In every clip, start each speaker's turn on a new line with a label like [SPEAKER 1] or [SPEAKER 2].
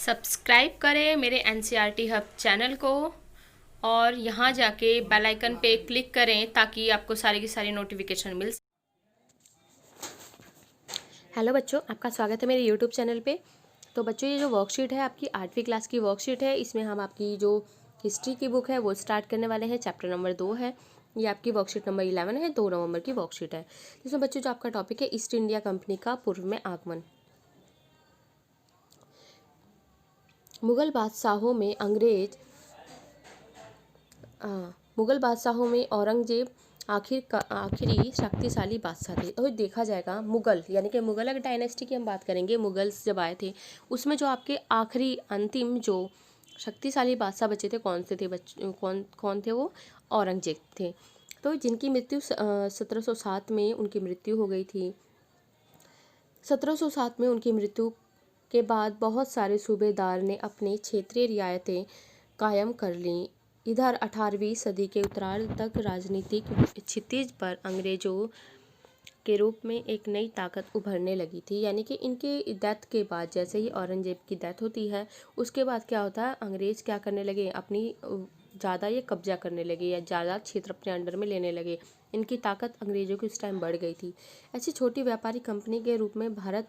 [SPEAKER 1] Subscribe करें मेरे NCERT hub channel को और यहाँ जाके बेल आइकन पे क्लिक करें ताकि आपको सारी की सारी नोटिफिकेशन मिल।
[SPEAKER 2] हेलो बच्चों, आपका स्वागत है मेरे यूट्यूब चैनल पे। तो बच्चों, ये जो वर्कशीट है आपकी 8वीं क्लास की वर्कशीट है। इसमें हम आपकी जो हिस्ट्री की बुक है वो स्टार्ट करने वाले हैं। चैप्टर नंबर 2 है। ये आपकी वर्कशीट नंबर 11 है। 2 नवंबर की वर्कशीट है। इसमें बच्चों जो आपका टॉपिक है ईस्ट इंडिया कंपनी का पूर्व में आगमन। मुगल बादशाहों में औरंगजेब आखिरी शक्तिशाली बादशाह थे। तो देखा जाएगा मुगल यानी कि मुगलक डायनेस्टी की हम बात करेंगे। मुगल्स जब आए थे उसमें जो आपके आखिरी अंतिम जो शक्तिशाली बादशाह बचे थे कौन से थे कौन कौन थे वो औरंगजेब थे। तो जिनकी मृत्यु 1707 में उनकी मृत्यु हो गई थी। 1707 में उनकी मृत्यु के बाद बहुत सारे सूबेदार ने अपनी क्षेत्रीय रियायतें कायम कर लीं। इधर 18वीं सदी के उत्तरार्ध तक राजनीतिक क्षितिज पर अंग्रेजों के रूप में एक नई ताकत उभरने लगी थी। यानी कि इनके डेथ के बाद, जैसे ही औरंगजेब की डेथ होती है उसके बाद क्या होता है, अंग्रेज क्या करने लगे, अपनी ज़्यादा ये कब्जा करने लगे या ज़्यादा क्षेत्र अपने अंडर में लेने लगे। इनकी ताकत अंग्रेजों की उस टाइम बढ़ गई थी। ऐसी छोटी व्यापारी कंपनी के रूप में भारत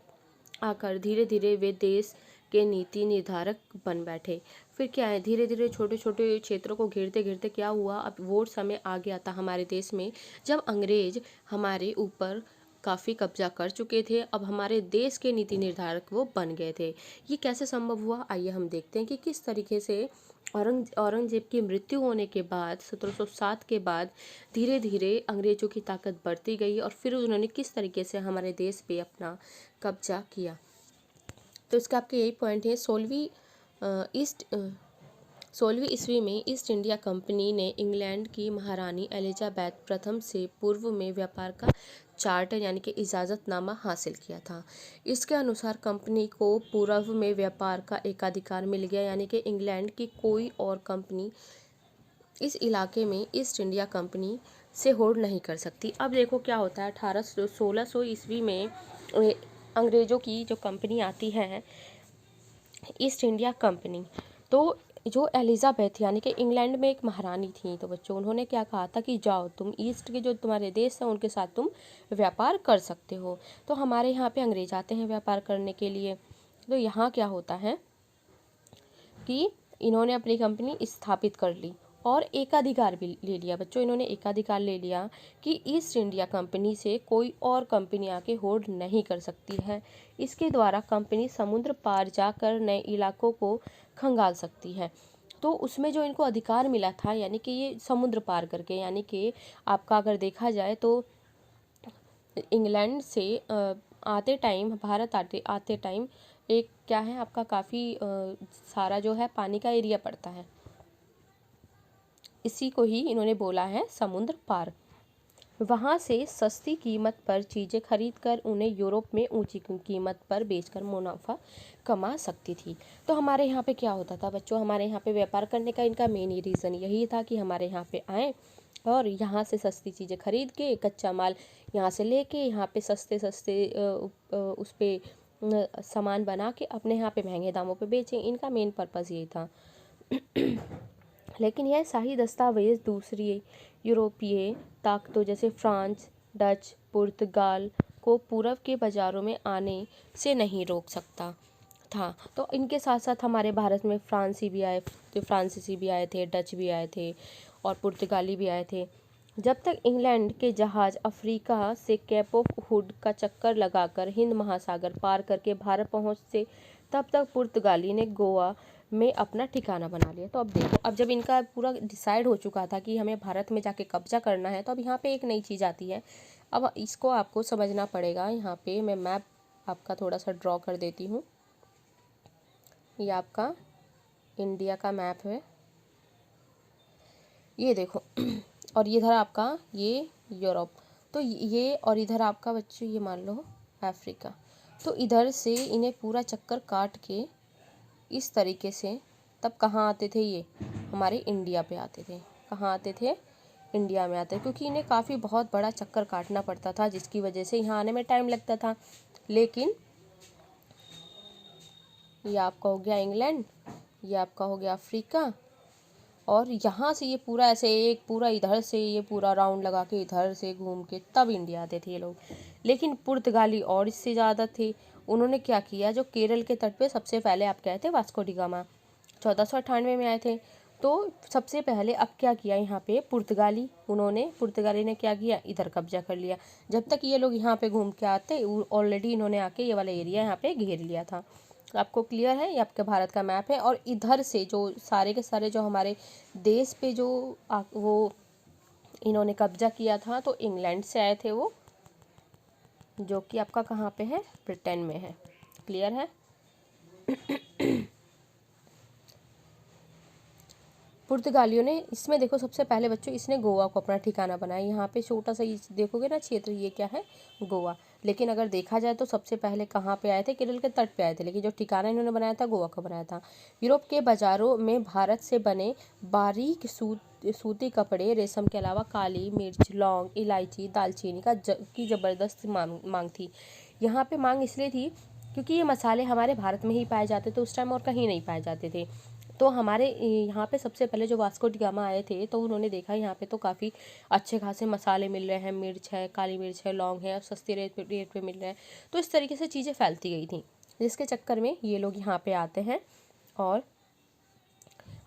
[SPEAKER 2] आकर धीरे धीरे वे देश के नीति निर्धारक बन बैठे। फिर क्या है, धीरे धीरे छोटे छोटे क्षेत्रों को घेरते घेरते क्या हुआ, अब वो समय आ गया था हमारे देश में जब अंग्रेज हमारे ऊपर काफ़ी कब्जा कर चुके थे। अब हमारे देश के नीति निर्धारक वो बन गए थे। ये कैसे संभव हुआ, आइए हम देखते हैं कि किस तरीके से औरंगजेब की मृत्यु होने के बाद 1707 के बाद धीरे धीरे अंग्रेजों की ताकत बढ़ती गई और फिर उन्होंने किस तरीके से हमारे देश पे अपना कब्जा किया। तो इसका आपके यही पॉइंट है। 16वीं ईस्वी में ईस्ट इंडिया कंपनी ने इंग्लैंड की महारानी एलिजाबेथ प्रथम से पूर्व में व्यापार का चार्टर यानी कि इजाज़तनामा हासिल किया था। इसके अनुसार कंपनी को पूर्व में व्यापार का एकाधिकार मिल गया, यानी कि इंग्लैंड की कोई और कंपनी इस इलाके में ईस्ट इंडिया कंपनी से होड़ नहीं कर सकती। अब देखो क्या होता है, 1600 ईस्वी में अंग्रेज़ों की जो कंपनी आती है ईस्ट इंडिया कंपनी, तो जो एलिजाबेथ यानी कि इंग्लैंड में एक महारानी थी, तो बच्चों उन्होंने क्या कहा था कि जाओ तुम ईस्ट के जो तुम्हारे देश हैं उनके साथ तुम व्यापार कर सकते हो। तो हमारे यहाँ पे अंग्रेज आते हैं व्यापार करने के लिए। तो यहाँ क्या होता है कि इन्होंने अपनी कंपनी स्थापित कर ली और एकाधिकार भी ले लिया। बच्चों इन्होंने एकाधिकार ले लिया कि ईस्ट इंडिया कंपनी से कोई और कंपनी आके होड़ नहीं कर सकती है। इसके द्वारा कंपनी समुद्र पार जाकर नए इलाकों को खंगाल सकती है। तो उसमें जो इनको अधिकार मिला था, यानी कि ये समुद्र पार करके, यानी कि आपका अगर देखा जाए तो इंग्लैंड से आते टाइम, भारत आते टाइम एक क्या है आपका काफ़ी सारा जो है पानी का एरिया पड़ता है। इसी को ही इन्होंने बोला है समुद्र पार। वहाँ से सस्ती कीमत पर चीज़ें खरीद कर उन्हें यूरोप में ऊंची कीमत पर बेचकर मुनाफा कमा सकती थी। तो हमारे यहाँ पे क्या होता था बच्चों, हमारे यहाँ पे व्यापार करने का इनका मेन रीज़न यही था कि हमारे यहाँ पे आएँ और यहाँ से सस्ती चीज़ें खरीद के कच्चा माल यहाँ से लेके यहाँ पे सस्ते सस्ते उस पर सामान बना के अपने यहाँ पे महंगे दामों पे बेचें। इनका मेन पर्पज़ यही था। लेकिन यह शाही दस्तावेज दूसरी यूरोपीय ताकतों जैसे फ्रांस, डच, पुर्तगाल को पूर्व के बाज़ारों में आने से नहीं रोक सकता था। तो इनके साथ साथ हमारे भारत में फ्रांसीसी भी आए थे, डच भी आए थे और पुर्तगाली भी आए थे। जब तक इंग्लैंड के जहाज़ अफ्रीका से केप ऑफ हुड का चक्कर लगाकर हिंद महासागर पार करके भारत पहुंचते, तब तक पुर्तगाली ने गोवा में अपना ठिकाना बना लिया। तो अब देखो, अब जब इनका पूरा डिसाइड हो चुका था कि हमें भारत में जाके कब्जा करना है, तो अब यहाँ पे एक नई चीज़ आती है। अब इसको आपको समझना पड़ेगा। यहाँ पे मैं मैप आपका थोड़ा सा ड्रॉ कर देती हूँ। ये आपका इंडिया का मैप है, ये देखो। और इधर आपका ये यूरोप, तो ये, और इधर आपका बच्चों ये मान लो अफ्रीका। तो इधर से इन्हें पूरा चक्कर काट के इस तरीके से तब कहाँ आते थे, ये हमारे इंडिया पे आते थे। कहाँ आते थे, इंडिया में आते, क्योंकि इन्हें काफ़ी बहुत बड़ा चक्कर काटना पड़ता था जिसकी वजह से यहाँ आने में टाइम लगता था। लेकिन ये आपका हो गया इंग्लैंड, ये आपका हो गया अफ्रीका, और यहाँ से ये पूरा ऐसे एक पूरा इधर से ये पूरा राउंड लगा के इधर से घूम के तब इंडिया आते थे ये लोग। लेकिन पुर्तगाली और इससे ज़्यादा थे। उन्होंने क्या किया, जो केरल के तट पे सबसे पहले आप कहते हैं वास्को डी गामा 1498 में आए थे। तो सबसे पहले अब क्या किया यहाँ पे पुर्तगाली ने क्या किया, इधर कब्जा कर लिया। जब तक ये लोग यहाँ पे घूम के आते ऑलरेडी इन्होंने आके ये वाला एरिया यहाँ पे घेर लिया था। आपको क्लियर है, ये आपके भारत का मैप है। और इधर से जो सारे के सारे जो हमारे देश पे जो वो इन्होंने कब्जा किया था, तो इंग्लैंड से आए थे वो, जो कि आपका कहाँ पे है, ब्रिटेन में है। क्लियर है। पुर्तगालियों ने इसमें देखो सबसे पहले बच्चों इसने गोवा को अपना ठिकाना बनाया। यहाँ पे छोटा सा देखोगे ना क्षेत्र, ये क्या है, गोवा। लेकिन अगर देखा जाए तो सबसे पहले कहाँ पे आए थे, केरल के तट पे आए थे, लेकिन जो ठिकाना इन्होंने बनाया था गोवा का बनाया था। यूरोप के बाजारों में भारत से बने बारीक सूती कपड़े, रेशम के अलावा काली मिर्च, लौंग, इलायची, दालचीनी की ज़बरदस्त मांग थी। यहाँ पे मांग इसलिए थी क्योंकि ये मसाले हमारे भारत में ही पाए जाते थे उस टाइम, और कहीं नहीं पाए जाते थे। तो हमारे यहाँ पे सबसे पहले जो वास्को डी गामा आए थे, तो उन्होंने देखा यहाँ पे तो काफ़ी अच्छे खासे मसाले मिल रहे हैं, मिर्च है, काली मिर्च है, लौंग है, और सस्ते रेट पे मिल रहे हैं। तो इस तरीके से चीज़ें फैलती गई थी, जिसके चक्कर में ये लोग यहाँ पे आते हैं और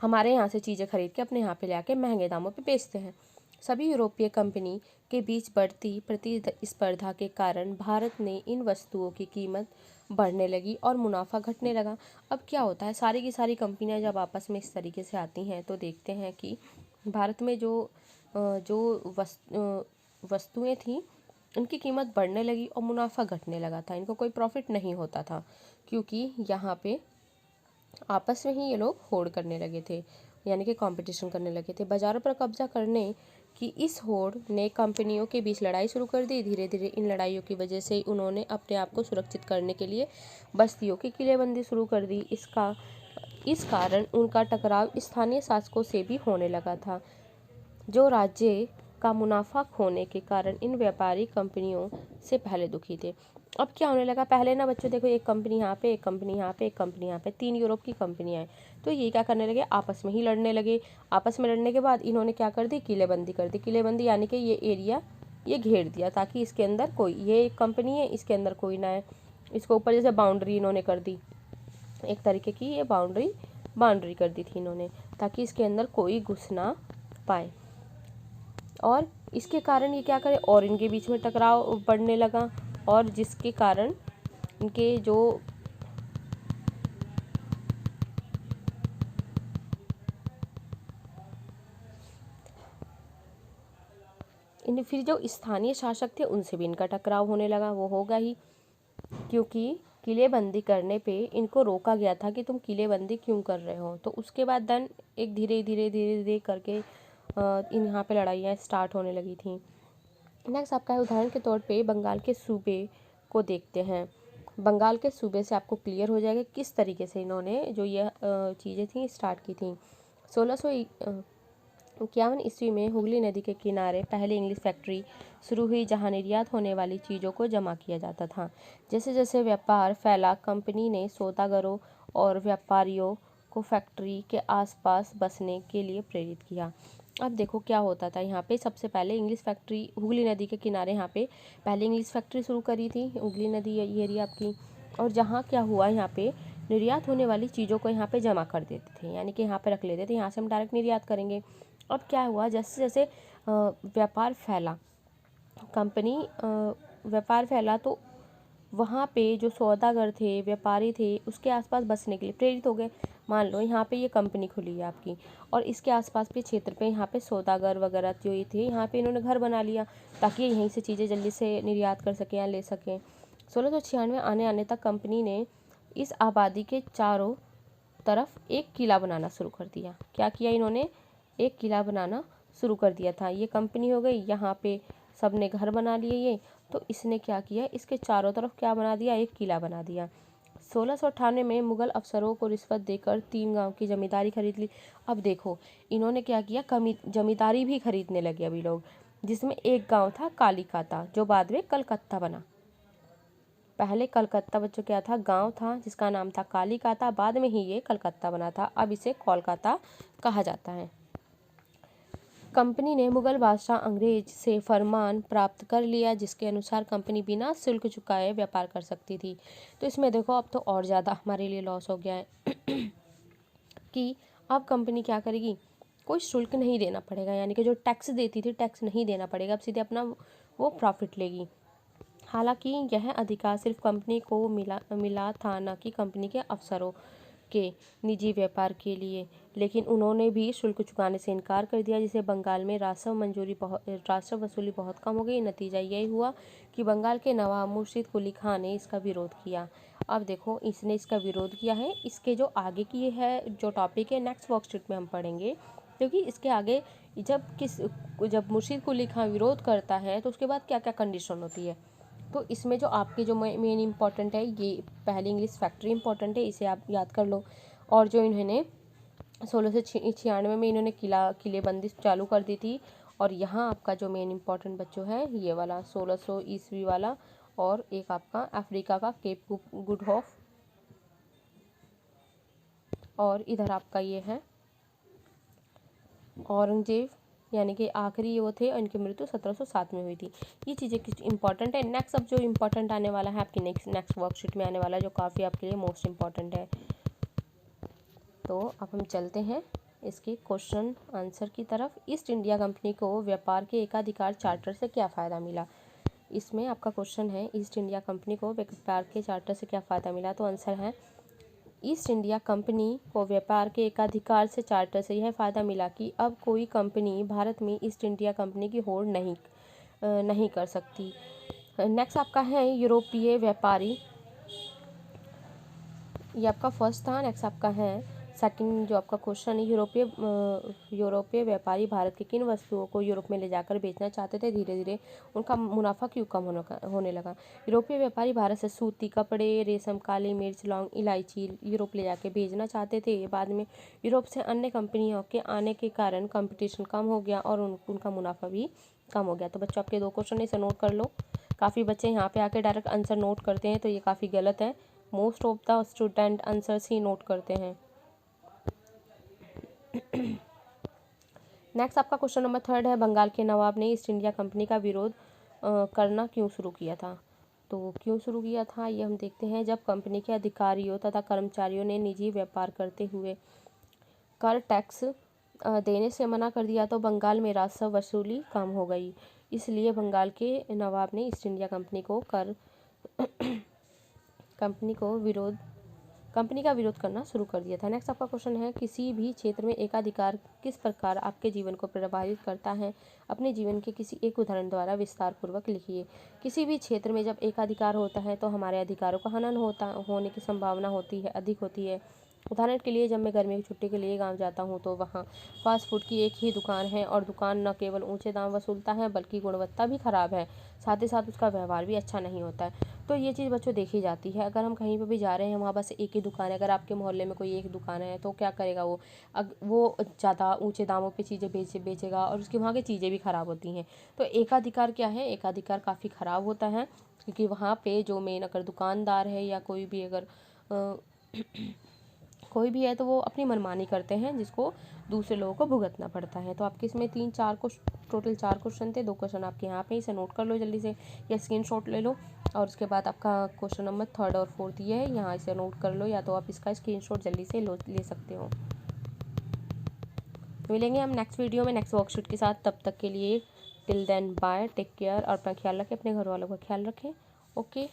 [SPEAKER 2] हमारे यहाँ से चीज़ें खरीद के अपने यहाँ पे ले आके महंगे दामों पे बेचते हैं। सभी यूरोपीय कंपनी के बीच बढ़ती प्रतिस्पर्धा के कारण भारत ने इन वस्तुओं की कीमत बढ़ने लगी और मुनाफा घटने लगा। अब क्या होता है, सारी की सारी कंपनियां जब आपस में इस तरीके से आती हैं तो देखते हैं कि भारत में जो वस्तुएं थी उनकी कीमत बढ़ने लगी और मुनाफा घटने लगा था। इनको कोई प्रॉफिट नहीं होता था, क्योंकि यहाँ पे आपस में ही ये लोग होड़ करने लगे थे, यानी कि कंपटीशन करने लगे थे। बाजारों पर कब्जा करने की इस होड़ ने कंपनियों के बीच लड़ाई शुरू कर दी। धीरे धीरे इन लड़ाइयों की वजह से उन्होंने अपने आप को सुरक्षित करने के लिए बस्तियों की किलेबंदी शुरू कर दी। इस कारण उनका टकराव स्थानीय शासकों से भी होने लगा था, जो राज्य का मुनाफा खोने के कारण इन व्यापारी कंपनियों से पहले दुखी थे। अब क्या होने लगा, पहले ना बच्चों देखो, एक कंपनी यहाँ पे, एक कंपनी यहाँ पे, एक कंपनी यहाँ पे, 3 यूरोप की कंपनियाँ हैं। तो ये क्या करने लगे, आपस में ही लड़ने लगे। आपस में लड़ने के बाद इन्होंने क्या कर दी, किलेबंदी कर दी। किलेबंदी यानी कि ये एरिया ये घेर दिया ताकि इसके अंदर कोई, ये एक कंपनी है इसके अंदर कोई ना है। इसको ऊपर जैसे बाउंड्री इन्होंने कर दी, एक तरीके की ये बाउंड्री कर दी थी इन्होंने, ताकि इसके अंदर कोई घुस ना पाए। और इसके कारण ये क्या करे, और इनके बीच में टकराव बढ़ने लगा, और जिसके कारण इनके जो फिर जो स्थानीय शासक थे उनसे भी इनका टकराव होने लगा। वो होगा ही, क्योंकि किलेबंदी करने पे इनको रोका गया था कि तुम किलेबंदी क्यों कर रहे हो। तो उसके बाद देन एक धीरे धीरे करके इन यहाँ पे लड़ाइयाँ स्टार्ट होने लगी थी। नेक्स्ट आपका है, उदाहरण के तौर पे बंगाल के सूबे को देखते हैं। बंगाल के सूबे से आपको क्लियर हो जाएगा किस तरीके से इन्होंने जो ये चीज़ें थी स्टार्ट की थी। 1651 ईस्वी में हुगली नदी के किनारे पहले इंग्लिश फैक्ट्री शुरू हुई, जहां निर्यात होने वाली चीज़ों को जमा किया जाता था। जैसे जैसे व्यापार फैला, कंपनी ने सौदागरों और व्यापारियों को फैक्ट्री के आसपास बसने के लिए प्रेरित किया। अब देखो क्या होता था, यहाँ पे सबसे पहले इंग्लिश फैक्ट्री हुगली नदी के किनारे यहाँ पे पहले इंग्लिश फैक्ट्री शुरू करी थी, हुगली नदी ये एरिया आपकी। और जहाँ क्या हुआ, यहाँ पे निर्यात होने वाली चीज़ों को यहाँ पे जमा कर देते थे, यानी कि यहाँ पे रख लेते थे, यहाँ से हम डायरेक्ट निर्यात करेंगे। अब क्या हुआ, जैसे जैसे व्यापार फैला, व्यापार फैला तो वहाँ पे जो सौदागर थे, व्यापारी थे, उसके आसपास बसने के लिए प्रेरित हो गए। मान लो यहाँ पे ये कंपनी खुली है आपकी, और इसके आसपास के क्षेत्र पे यहाँ पे सौदागर वगैरह जो ये थे, यहाँ पे इन्होंने घर बना लिया ताकि यहीं से चीज़ें जल्दी से निर्यात कर सकें या ले सकें। 1696 आने तक कंपनी ने इस आबादी के चारों तरफ एक किला बनाना शुरू कर दिया। क्या किया इन्होंने, एक किला बनाना शुरू कर दिया था। ये कंपनी हो गई, यहाँ पे सब ने घर बना लिए ये, तो इसने क्या किया, इसके चारों तरफ क्या बना दिया, एक किला बना दिया। 1698 में मुगल अफसरों को रिश्वत देकर 3 गांव की जमींदारी खरीद ली। अब देखो इन्होंने क्या किया, जमींदारी भी खरीदने लगे अभी लोग, जिसमें एक गांव था कालिकाता, जो बाद में कलकत्ता बना। पहले कलकत्ता बच्चों क्या था, गांव था जिसका नाम था कालिकाता, बाद में ही ये कलकत्ता बना था, अब इसे कोलकाता कहा जाता है। कंपनी ने मुगल बादशाह अंग्रेज से फरमान प्राप्त कर लिया जिसके अनुसार कंपनी बिना शुल्क चुकाए व्यापार कर सकती थी। तो इसमें देखो अब तो और ज़्यादा हमारे लिए लॉस हो गया है कि अब कंपनी क्या करेगी, कोई शुल्क नहीं देना पड़ेगा, यानी कि जो टैक्स देती थी टैक्स नहीं देना पड़ेगा, अब सीधे अपना वो प्रॉफिट लेगी। हालांकि यह अधिकार सिर्फ कंपनी को मिला था, न कि कंपनी के अफसरों के निजी व्यापार के लिए, लेकिन उन्होंने भी शुल्क चुकाने से इनकार कर दिया, जिससे बंगाल में राजस्व वसूली बहुत कम हो गई। नतीजा यही हुआ कि बंगाल के नवाब मुर्शिद कुली खान ने इसका विरोध किया। अब देखो इसने इसका विरोध किया है, इसके जो आगे की है जो टॉपिक है नेक्स्ट वर्कशीट में हम पढ़ेंगे, क्योंकि इसके आगे जब मुर्शिद कुली खान विरोध करता है तो उसके बाद क्या क्या कंडीशन होती है। तो इसमें जो आपके जो मेन इंपॉर्टेंट है, ये पहली इंग्लिश फैक्ट्री इंपॉर्टेंट है, इसे आप याद कर लो। और जो इन्होंने 1696 में इन्होंने किलेबंदी चालू कर दी थी। और यहाँ आपका जो मेन इंपॉर्टेंट बच्चों है ये वाला 1600 ईस्वी वाला, और एक आपका अफ्रीका का केप गुड होप, और इधर आपका ये है औरंगजेब, यानी कि आखिरी वो थे, इनकी मृत्यु 1707 में हुई थी। ये चीज़ें कुछ इंपॉर्टेंट है। नेक्स्ट अब जो इम्पोर्टेंट आने वाला है आपकी नेक्स्ट वर्कशीट में आने वाला है, जो काफ़ी आपके लिए मोस्ट इम्पॉर्टेंट है। तो अब हम चलते हैं इसके क्वेश्चन आंसर की तरफ। ईस्ट इंडिया कंपनी को व्यापार के एकाधिकार चार्टर से क्या फ़ायदा मिला। इसमें आपका क्वेश्चन है ईस्ट इंडिया कंपनी को व्यापार के चार्टर से क्या फ़ायदा मिला। तो आंसर है ईस्ट इंडिया कंपनी को व्यापार के एकाधिकार से चार्टर से यह फ़ायदा मिला कि अब कोई कंपनी भारत में ईस्ट इंडिया कंपनी की होड़ नहीं कर सकती। नेक्स्ट आपका है यूरोपीय व्यापारी, ये आपका फर्स्ट था। नेक्स्ट आपका है सेकंड जो आपका क्वेश्चन है, यूरोपीय व्यापारी भारत की किन वस्तुओं को यूरोप में ले जाकर बेचना चाहते थे, धीरे धीरे उनका मुनाफा क्यों कम होने लगा। यूरोपीय व्यापारी भारत से सूती कपड़े, रेशम, काली मिर्च, लौंग, इलायची यूरोप ले जाकर भेजना चाहते थे। बाद में यूरोप से अन्य कंपनियों के आने के कारण कंपटीशन कम हो गया और उनका मुनाफा भी कम हो गया। तो बच्चों आपके दो क्वेश्चन इसे नोट कर लो। काफ़ी बच्चे यहाँ पे आके डायरेक्ट आंसर नोट करते हैं, तो ये काफ़ी गलत है। Most of the student answers he note करते हैं। नेक्स्ट आपका क्वेश्चन नंबर 3 है, बंगाल के नवाब ने ईस्ट इंडिया कंपनी का विरोध करना क्यों शुरू किया था। तो क्यों शुरू किया था ये हम देखते हैं। जब कंपनी के अधिकारियों तथा कर्मचारियों ने निजी व्यापार करते हुए कर टैक्स देने से मना कर दिया तो बंगाल में राजस्व वसूली कम हो गई। इसलिए बंगाल के नवाब ने ईस्ट इंडिया कंपनी का विरोध करना शुरू कर दिया था। नेक्स्ट आपका क्वेश्चन है, किसी भी क्षेत्र में एकाधिकार किस प्रकार आपके जीवन को प्रभावित करता है। अपने जीवन के किसी एक उदाहरण द्वारा विस्तार पूर्वक लिखिए। किसी भी क्षेत्र में जब एकाधिकार होता है तो हमारे अधिकारों का हनन होने की संभावना अधिक होती है। उदाहरण के लिए जब मैं गर्मी की छुट्टी के लिए गांव जाता हूं तो वहां फास्ट फूड की एक ही दुकान है और दुकान न केवल ऊंचे दाम वसूलता है बल्कि गुणवत्ता भी ख़राब है, साथ ही साथ उसका व्यवहार भी अच्छा नहीं होता है। तो ये चीज़ बच्चों देखी जाती है। अगर हम कहीं पर भी जा रहे हैं वहाँ बस एक ही दुकान है, अगर आपके मोहल्ले में कोई एक दुकान है तो क्या करेगा वो ज़्यादा ऊँचे दामों पर चीज़ें बेचेगा और उसकी वहाँ की चीज़ें भी ख़राब होती हैं। तो एकाधिकार क्या है, एकाधिकार काफ़ी ख़राब होता है, क्योंकि वहाँ पे जो मेन अगर दुकानदार है या कोई भी अगर कोई भी है तो वो अपनी मनमानी करते हैं जिसको दूसरे लोगों को भुगतना पड़ता है। तो आपके इसमें टोटल 4 क्वेश्चन थे। 2 क्वेश्चन आपके यहाँ पे, इसे नोट कर लो जल्दी से या स्क्रीनशॉट ले लो। और उसके बाद आपका क्वेश्चन नंबर 3 और 4 ये है, यहाँ इसे नोट कर लो या तो आप इसका स्क्रीनशॉट जल्दी से ले सकते हो। मिलेंगे हम नेक्स्ट वीडियो में नेक्स्ट वर्कशीट के साथ। तब तक के लिए till then bye, take care और अपना ख्याल रखें, अपने घर वालों का ख्याल रखें। ओके।